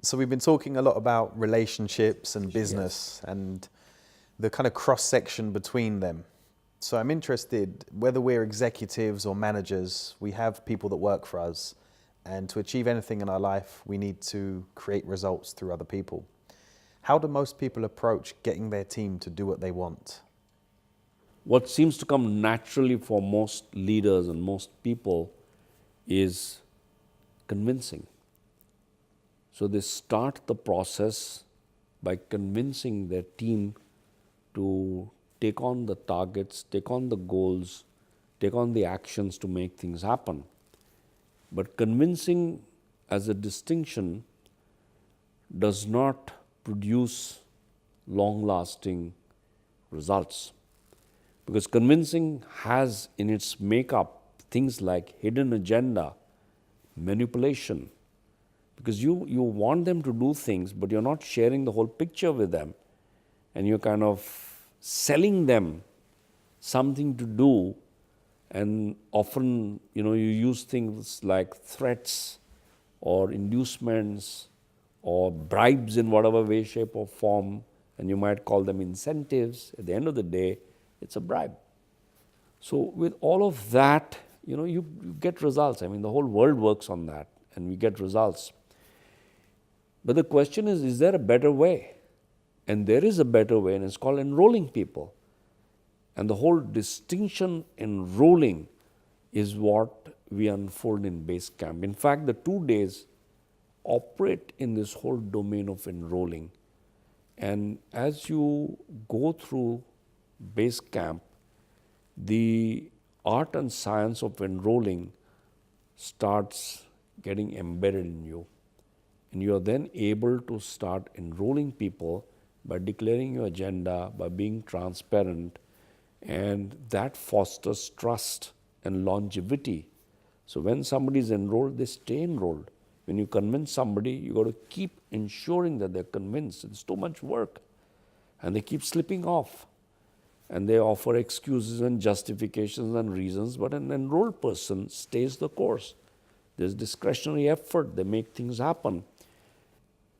So we've been talking a lot about relationships and business and the kind of cross-section between them. So I'm interested, whether we're executives or managers, we have people that work for us, and to achieve anything in our life, we need to create results through other people. How do most people approach getting their team to do what they want? What seems to come naturally for most leaders and most people is convincing. So they start the process by convincing their team to take on the targets, take on the goals, take on the actions to make things happen. But convincing as a distinction does not produce long-lasting results. Because convincing has in its makeup things like hidden agenda, manipulation. Because you want them to do things, but you're not sharing the whole picture with them. And you're kind of selling them something to do. And often, you use things like threats or inducements or bribes in whatever way, shape or form. And you might call them incentives. At the end of the day, it's a bribe. So with all of that, you get results. I mean, the whole world works on that, and we get results. But the question is there a better way? And there is a better way, and it's called enrolling people. And the whole distinction enrolling is what we unfold in Basecamp. In fact, the 2 days operate in this whole domain of enrolling. And as you go through Basecamp, the art and science of enrolling starts getting embedded in you. And you are then able to start enrolling people by declaring your agenda, by being transparent, and that fosters trust and longevity. So when somebody is enrolled, they stay enrolled. When you convince somebody, you got to keep ensuring that they're convinced. It's too much work. And they keep slipping off. And they offer excuses and justifications and reasons, but an enrolled person stays the course. There's discretionary effort, they make things happen.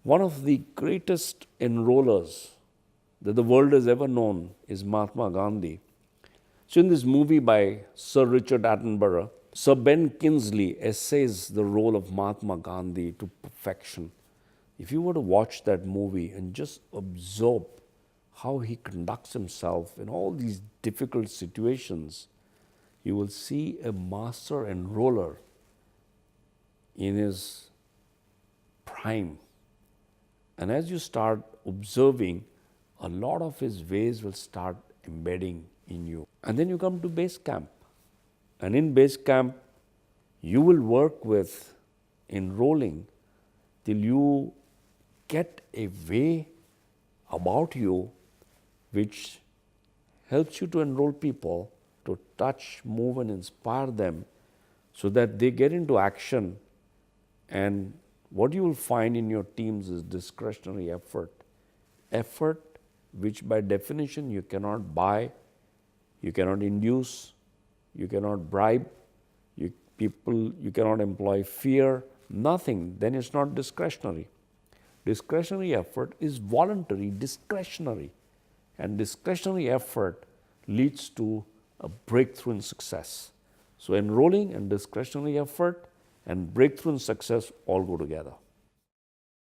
One of the greatest enrollers that the world has ever known is Mahatma Gandhi. So in this movie by Sir Richard Attenborough, Sir Ben Kingsley essays the role of Mahatma Gandhi to perfection. If you were to watch that movie and just absorb how he conducts himself in all these difficult situations, you will see a master enroller in his prime. And as you start observing, a lot of his ways will start embedding in you. And then you come to Basecamp. And in Basecamp, you will work with enrolling till you get a way about you which helps you to enroll people, to touch, move, and inspire them so that they get into action. And what you will find in your teams is discretionary effort. Effort which by definition you cannot buy, you cannot induce, you cannot bribe, you cannot employ fear, nothing. Then it's not discretionary. Discretionary effort is voluntary, discretionary. And discretionary effort leads to a breakthrough in success. So enrolling and discretionary effort and breakthrough in success all go together.